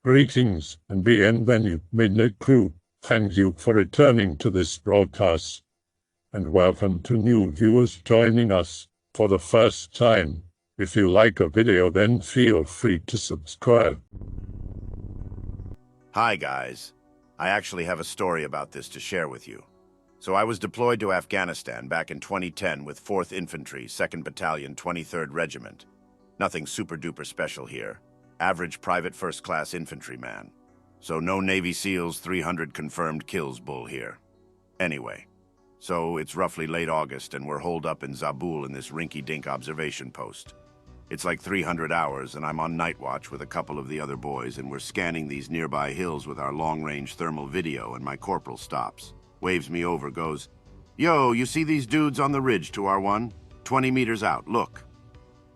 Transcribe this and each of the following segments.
Greetings and bienvenue, Midnight Crew. Thank you for returning to this broadcast, and welcome to new viewers joining us for the first time. If you like a video, then feel free to subscribe. Hi guys, I actually have a story about this to share with you. So I was deployed to Afghanistan back in 2010 with 4th Infantry, 2nd Battalion, 23rd Regiment. Nothing super duper special here. Average private first-class infantryman. So no Navy SEALs 300 confirmed kills bull here. Anyway, so it's roughly late August and we're holed up in Zabul in this rinky-dink observation post. It's like 300 hours and I'm on night watch with a couple of the other boys and we're scanning these nearby hills with our long-range thermal video and my corporal stops, waves me over, goes, "Yo, you see these dudes on the ridge to our one? 20 meters out, look."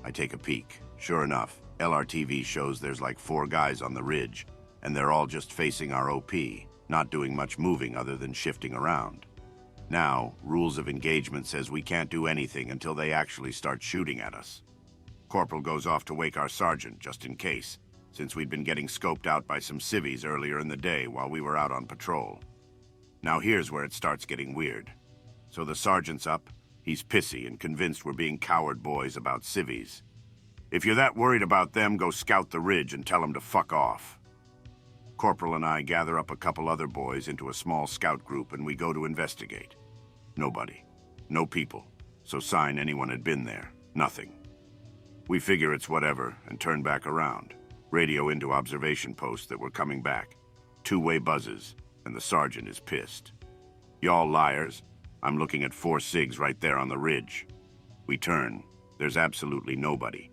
I take a peek. Sure enough, LRTV shows there's like 4 guys on the ridge, and they're all just facing our OP, not doing much moving other than shifting around. Now, rules of engagement says we can't do anything until they actually start shooting at us. Corporal goes off to wake our sergeant, just in case, since we'd been getting scoped out by some civvies earlier in the day while we were out on patrol. Now here's where it starts getting weird. So the sergeant's up, he's pissy and convinced we're being coward boys about civvies. "If you're that worried about them, go scout the ridge and tell them to fuck off." Corporal and I gather up a couple other boys into a small scout group and we go to investigate. Nobody. No people. So sign anyone had been there. Nothing. We figure it's whatever and turn back around. Radio into observation post that we're coming back. 2-way buzzes, and the sergeant is pissed. "Y'all liars. I'm looking at 4 SIGs right there on the ridge." We turn. There's absolutely nobody.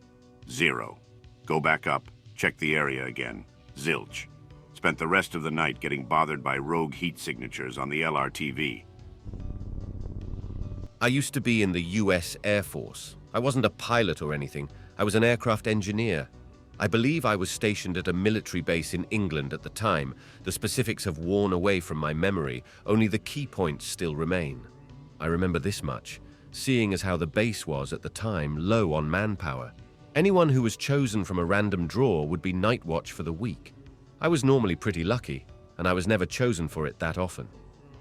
0. Go back up, check the area again. Zilch. Spent the rest of the night getting bothered by rogue heat signatures on the LRTV. I used to be in the US Air Force. I wasn't a pilot or anything. I was an aircraft engineer. I believe I was stationed at a military base in England at the time. The specifics have worn away from my memory, only the key points still remain. I remember this much, seeing as how the base was at the time low on manpower. Anyone who was chosen from a random draw would be night watch for the week. I was normally pretty lucky, and I was never chosen for it that often.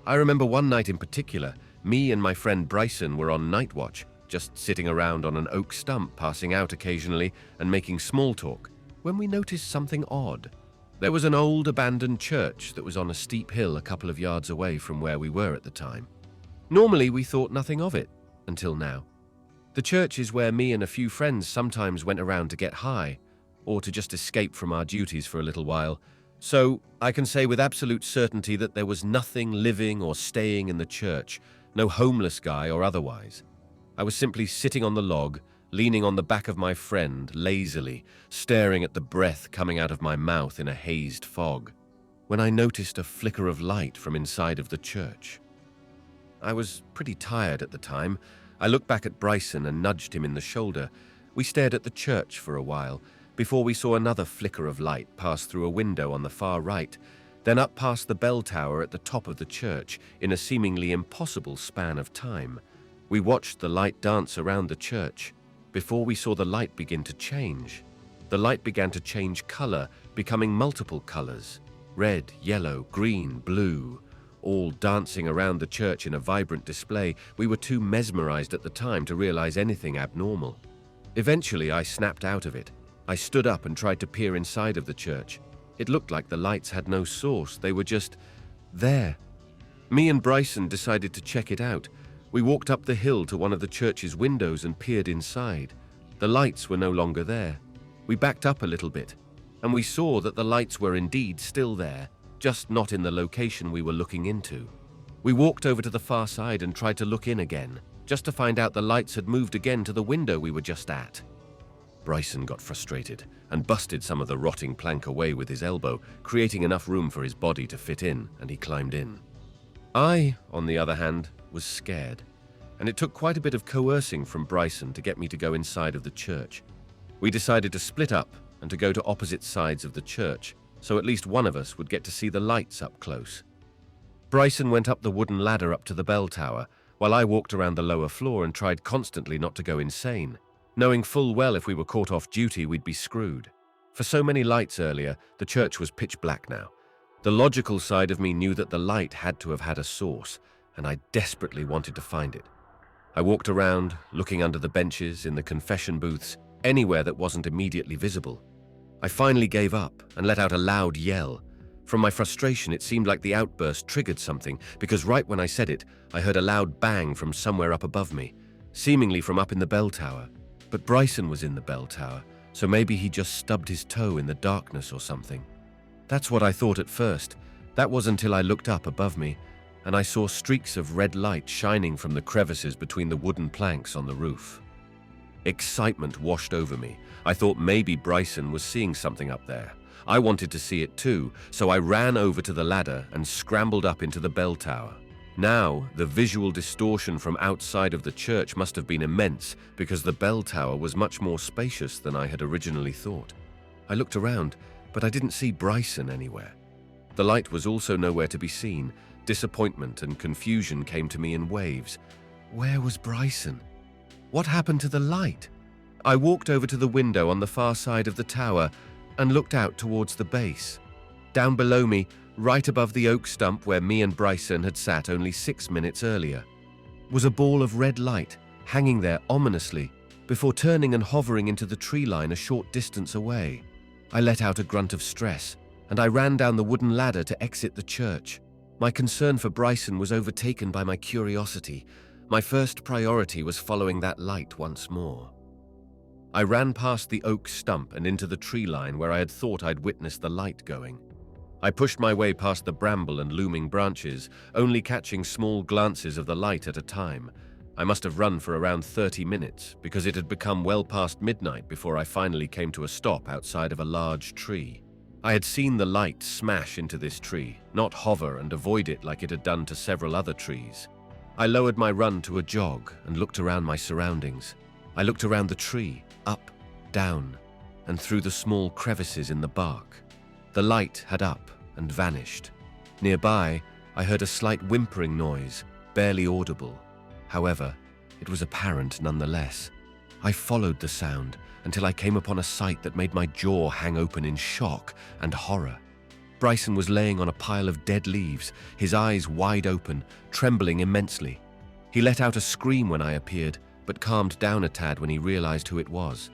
I remember one night in particular, me and my friend Bryson were on night watch, just sitting around on an oak stump, passing out occasionally and making small talk, when we noticed something odd. There was an old abandoned church that was on a steep hill a couple of yards away from where we were at the time. Normally we thought nothing of it, until now. The church is where me and a few friends sometimes went around to get high, or to just escape from our duties for a little while. So I can say with absolute certainty that there was nothing living or staying in the church, no homeless guy or otherwise. I was simply sitting on the log, leaning on the back of my friend, lazily, staring at the breath coming out of my mouth in a hazed fog, when I noticed a flicker of light from inside of the church. I was pretty tired at the time. I looked back at Bryson and nudged him in the shoulder. We stared at the church for a while, before we saw another flicker of light pass through a window on the far right, then up past the bell tower at the top of the church in a seemingly impossible span of time. We watched the light dance around the church, before we saw the light begin to change. The light began to change color, becoming multiple colors: red, yellow, green, blue, all dancing around the church in a vibrant display. We were too mesmerized at the time to realize anything abnormal. Eventually, I snapped out of it. I stood up and tried to peer inside of the church. It looked like the lights had no source. They were just there. Me and Bryson decided to check it out. We walked up the hill to one of the church's windows and peered inside. The lights were no longer there. We backed up a little bit, and we saw that the lights were indeed still there, just not in the location we were looking into. We walked over to the far side and tried to look in again, just to find out the lights had moved again to the window we were just at. Bryson got frustrated and busted some of the rotting plank away with his elbow, creating enough room for his body to fit in, and he climbed in. I, on the other hand, was scared, and it took quite a bit of coercing from Bryson to get me to go inside of the church. We decided to split up and to go to opposite sides of the church, so at least one of us would get to see the lights up close. Bryson went up the wooden ladder up to the bell tower, while I walked around the lower floor and tried constantly not to go insane, knowing full well if we were caught off duty we'd be screwed. For so many lights earlier, the church was pitch black now. The logical side of me knew that the light had to have had a source, and I desperately wanted to find it. I walked around, looking under the benches, in the confession booths, anywhere that wasn't immediately visible. I finally gave up and let out a loud yell. From my frustration, it seemed like the outburst triggered something, because right when I said it, I heard a loud bang from somewhere up above me, seemingly from up in the bell tower. But Bryson was in the bell tower, so maybe he just stubbed his toe in the darkness or something. That's what I thought at first. That was until I looked up above me, and I saw streaks of red light shining from the crevices between the wooden planks on the roof. Excitement washed over me. I thought maybe Bryson was seeing something up there. I wanted to see it too, so I ran over to the ladder and scrambled up into the bell tower. Now, the visual distortion from outside of the church must have been immense, because the bell tower was much more spacious than I had originally thought. I looked around, but I didn't see Bryson anywhere. The light was also nowhere to be seen. Disappointment and confusion came to me in waves. Where was Bryson? What happened to the light? I walked over to the window on the far side of the tower and looked out towards the base. Down below me, right above the oak stump where me and Bryson had sat only 6 minutes earlier, was a ball of red light hanging there ominously before turning and hovering into the tree line a short distance away. I let out a grunt of stress, and I ran down the wooden ladder to exit the church. My concern for Bryson was overtaken by my curiosity. My first priority was following that light once more. I ran past the oak stump and into the tree line where I had thought I'd witnessed the light going. I pushed my way past the bramble and looming branches, only catching small glances of the light at a time. I must have run for around 30 minutes, because it had become well past midnight before I finally came to a stop outside of a large tree. I had seen the light smash into this tree, not hover and avoid it like it had done to several other trees. I lowered my run to a jog and looked around my surroundings. I looked around the tree, up, down, and through the small crevices in the bark. The light had up and vanished. Nearby, I heard a slight whimpering noise, barely audible. However, it was apparent nonetheless. I followed the sound until I came upon a sight that made my jaw hang open in shock and horror. Bryson was laying on a pile of dead leaves, his eyes wide open, trembling immensely. He let out a scream when I appeared, but calmed down a tad when he realized who it was.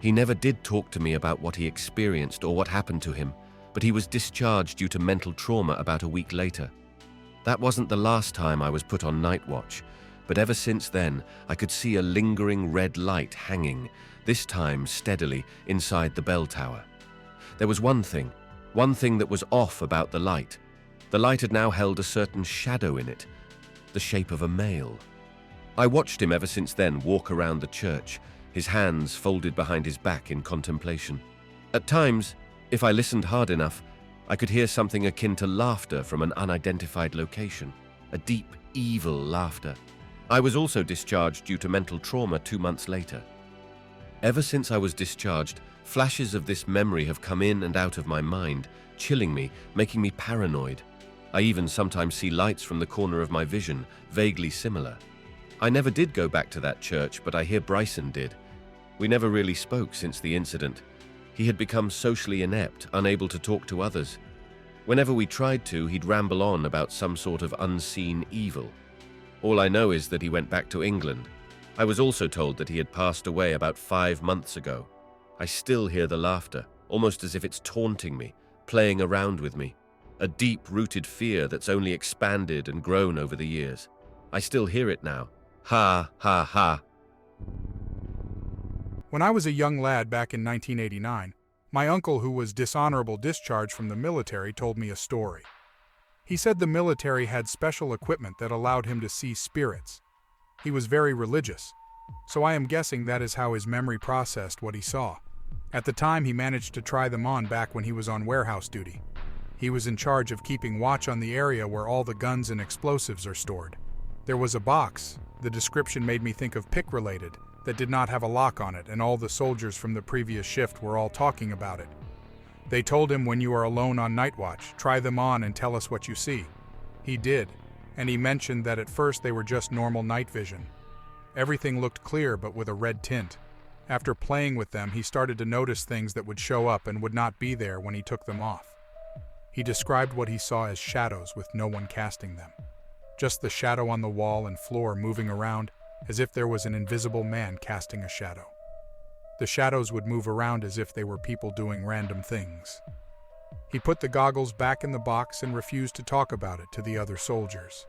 He never did talk to me about what he experienced or what happened to him, but he was discharged due to mental trauma about a week later. That wasn't the last time I was put on night watch, but ever since then I could see a lingering red light hanging, this time steadily, inside the bell tower. There was one thing that was off about the light. The light had now held a certain shadow in it, the shape of a male. I watched him ever since then walk around the church, his hands folded behind his back in contemplation. At times, if I listened hard enough, I could hear something akin to laughter from an unidentified location, a deep, evil laughter. I was also discharged due to mental trauma 2 months later. Ever since I was discharged, flashes of this memory have come in and out of my mind, chilling me, making me paranoid. I even sometimes see lights from the corner of my vision, vaguely similar. I never did go back to that church, but I hear Bryson did. We never really spoke since the incident. He had become socially inept, unable to talk to others. Whenever we tried to, he'd ramble on about some sort of unseen evil. All I know is that he went back to England. I was also told that he had passed away about 5 months ago. I still hear the laughter, almost as if it's taunting me, playing around with me. A deep-rooted fear that's only expanded and grown over the years. I still hear it now. Ha, ha, ha. When I was a young lad back in 1989, my uncle, who was dishonorable discharged from the military, told me a story. He said the military had special equipment that allowed him to see spirits. He was very religious, so I am guessing that is how his memory processed what he saw. At the time, he managed to try them on back when he was on warehouse duty. He was in charge of keeping watch on the area where all the guns and explosives are stored. There was a box, the description made me think of pick-related, that did not have a lock on it, and all the soldiers from the previous shift were all talking about it. They told him, when you are alone on night watch, try them on and tell us what you see. He did, and he mentioned that at first they were just normal night vision. Everything looked clear but with a red tint, After playing with them, he started to notice things that would show up and would not be there when he took them off. He described what he saw as shadows with no one casting them. Just the shadow on the wall and floor moving around as if there was an invisible man casting a shadow. The shadows would move around as if they were people doing random things. He put the goggles back in the box and refused to talk about it to the other soldiers.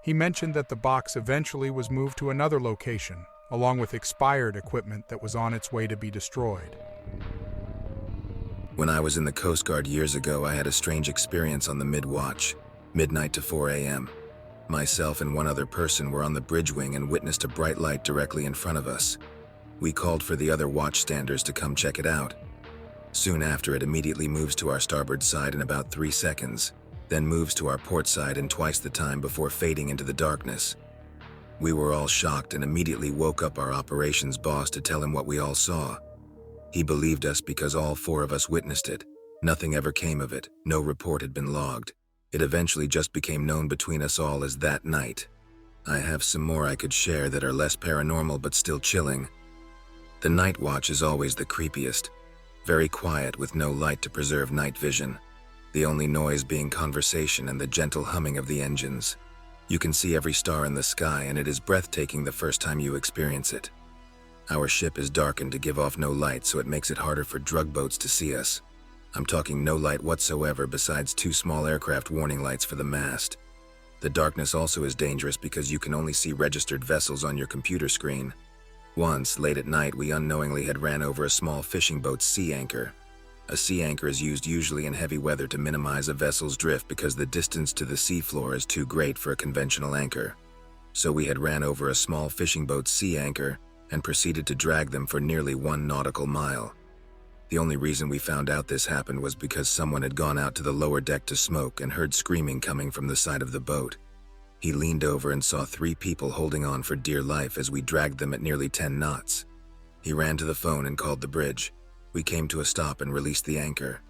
He mentioned that the box eventually was moved to another location, along with expired equipment that was on its way to be destroyed. When I was in the Coast Guard years ago, I had a strange experience on the mid-watch, midnight to 4 a.m. Myself and one other person were on the bridge wing and witnessed a bright light directly in front of us. We called for the other watchstanders to come check it out. Soon after, it immediately moves to our starboard side in about 3 seconds, then moves to our port side in twice the time before fading into the darkness. We were all shocked and immediately woke up our operations boss to tell him what we all saw. He believed us because all 4 of us witnessed it. Nothing ever came of it. No report had been logged. It eventually just became known between us all as that night. I have some more I could share that are less paranormal but still chilling. The night watch is always the creepiest. Very quiet with no light to preserve night vision. The only noise being conversation and the gentle humming of the engines. You can see every star in the sky and it is breathtaking the first time you experience it. Our ship is darkened to give off no light, so it makes it harder for drug boats to see us. I'm talking no light whatsoever besides 2 small aircraft warning lights for the mast. The darkness also is dangerous because you can only see registered vessels on your computer screen. Once, late at night, we unknowingly had ran over a small fishing boat's sea anchor. A sea anchor is used usually in heavy weather to minimize a vessel's drift because the distance to the seafloor is too great for a conventional anchor. So we had ran over a small fishing boat's sea anchor and proceeded to drag them for nearly 1 nautical mile. The only reason we found out this happened was because someone had gone out to the lower deck to smoke and heard screaming coming from the side of the boat. He leaned over and saw 3 people holding on for dear life as we dragged them at nearly 10 knots. He ran to the phone and called the bridge. We came to a stop and released the anchor.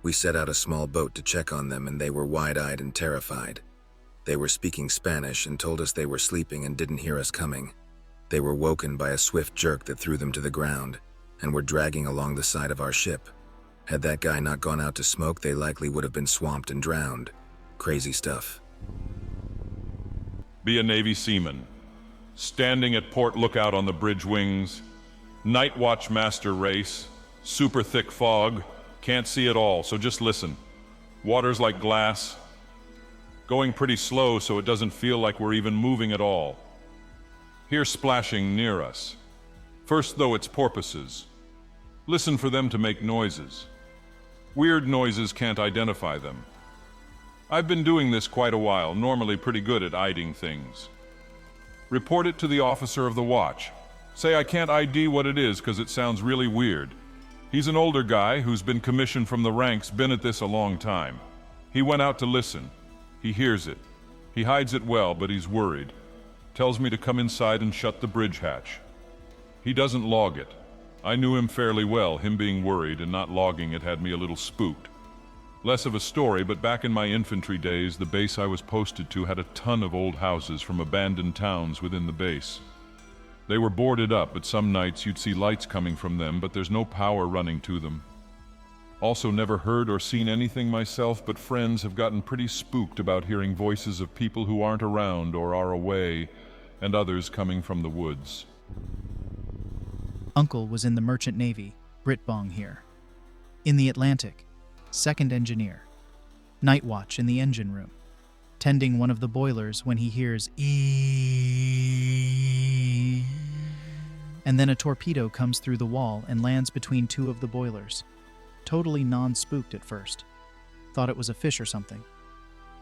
We set out a small boat to check on them and they were wide-eyed and terrified. They were speaking Spanish and told us they were sleeping and didn't hear us coming. They were woken by a swift jerk that threw them to the ground and were dragging along the side of our ship. Had that guy not gone out to smoke, they likely would have been swamped and drowned. Crazy stuff. Be a Navy seaman, standing at port lookout on the bridge wings, night watch master race, super thick fog, can't see it all, so just listen. Water's like glass, going pretty slow so it doesn't feel like we're even moving at all. Hear splashing near us. First though it's porpoises. Listen for them to make noises. Weird noises can't identify them. I've been doing this quite a while, normally pretty good at hiding things. Report it to the officer of the watch. Say I can't ID what it is because it sounds really weird. He's an older guy who's been commissioned from the ranks, been at this a long time. He went out to listen. He hears it. He hides it well, but he's worried. Tells me to come inside and shut the bridge hatch. He doesn't log it. I knew him fairly well. Him being worried and not logging it had me a little spooked. Less of a story, but back in my infantry days, the base I was posted to had a ton of old houses from abandoned towns within the base. They were boarded up, but some nights you'd see lights coming from them, but there's no power running to them. Also never heard or seen anything myself, but friends have gotten pretty spooked about hearing voices of people who aren't around or are away, and others coming from the woods. Uncle was in the Merchant Navy, Britbong here. In the Atlantic, second engineer. Night watch in the engine room. Tending one of the boilers when he hears eeeeee. And then a torpedo comes through the wall and lands between 2 of the boilers. Totally non-spooked at first. Thought it was a fish or something.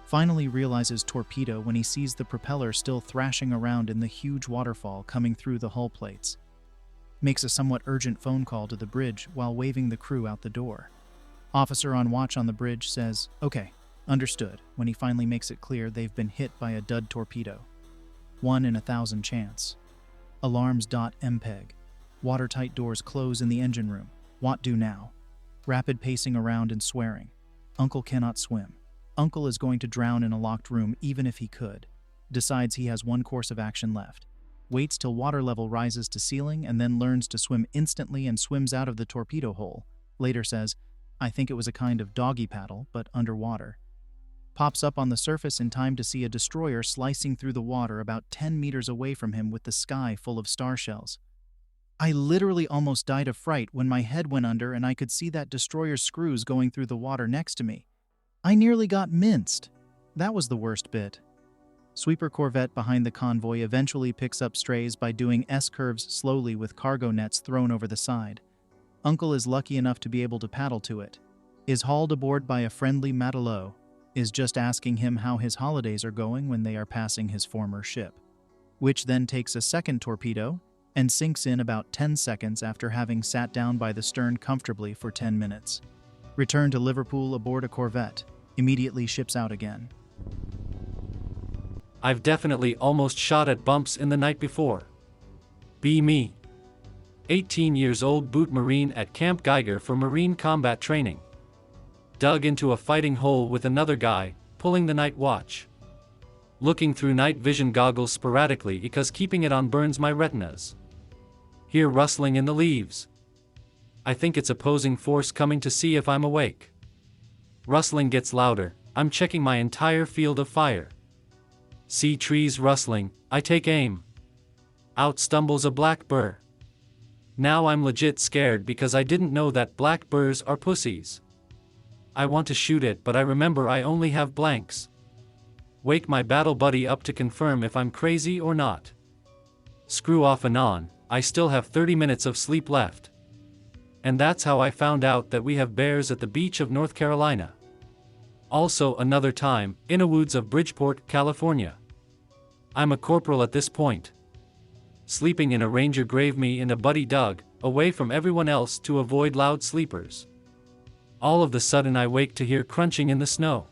Finally realizes torpedo when he sees the propeller still thrashing around in the huge waterfall coming through the hull plates. Makes a somewhat urgent phone call to the bridge while waving the crew out the door. Officer on watch on the bridge says, "Okay, understood," when he finally makes it clear they've been hit by a dud torpedo. 1 in 1,000 chance. Alarms .mpeg. Watertight doors close in the engine room. What do now? Rapid pacing around and swearing. Uncle cannot swim. Uncle is going to drown in a locked room even if he could. Decides he has one course of action left. waits till water level rises to ceiling, and then learns to swim instantly and swims out of the torpedo hole. Later says, I think it was a kind of doggy paddle, but underwater. Pops up on the surface in time to see a destroyer slicing through the water about 10 meters away from him with the sky full of star shells. I literally almost died of fright when my head went under and I could see that destroyer's screws going through the water next to me. I nearly got minced. That was the worst bit. Sweeper corvette behind the convoy eventually picks up strays by doing S-curves slowly with cargo nets thrown over the side. Uncle is lucky enough to be able to paddle to it. Is hauled aboard by a friendly matelot. Is just asking him how his holidays are going when they are passing his former ship, which then takes a second torpedo and sinks in about 10 seconds after having sat down by the stern comfortably for 10 minutes. Return to Liverpool aboard a corvette, immediately ships out again. I've definitely almost shot at bumps in the night before. Be me. 18 years old boot Marine at Camp Geiger for Marine combat training. Dug into a fighting hole with another guy, pulling the night watch. Looking through night vision goggles sporadically because keeping it on burns my retinas. Hear rustling in the leaves. I think it's opposing force coming to see if I'm awake. Rustling gets louder, I'm checking my entire field of fire. See trees rustling, I take aim. Out stumbles a black burr. Now I'm legit scared because I didn't know that black burrs are pussies. I want to shoot it, but I remember I only have blanks. Wake my battle buddy up to confirm if I'm crazy or not. Screw off and on, I still have 30 minutes of sleep left. And that's how I found out that we have bears at the beach of North Carolina. Also another time, in the woods of Bridgeport, California. I'm a corporal at this point. Sleeping in a ranger grave me in a buddy dug, away from everyone else to avoid loud sleepers. All of the sudden I wake to hear crunching in the snow.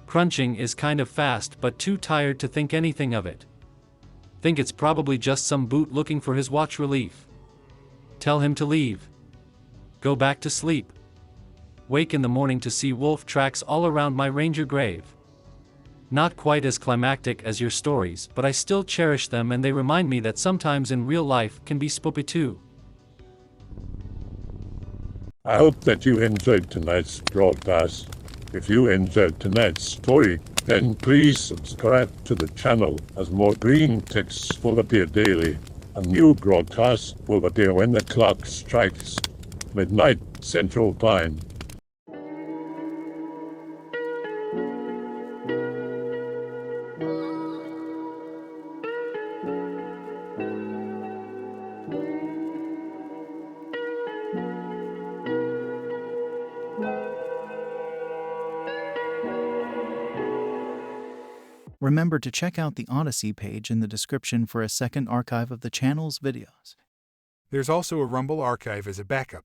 Crunching is kind of fast but too tired to think anything of it. Think it's probably just some boot looking for his watch relief. Tell him to leave. Go back to sleep. Wake in the morning to see wolf tracks all around my ranger grave. Not quite as climactic as your stories, but I still cherish them and they remind me that sometimes in real life can be spoopy too. I hope that you enjoyed tonight's broadcast. If you enjoyed tonight's story, then please subscribe to the channel as more green texts will appear daily. A new broadcast will appear when the clock strikes midnight Central Time. Remember to check out the Odyssey page in the description for a second archive of the channel's videos. There's also a Rumble archive as a backup.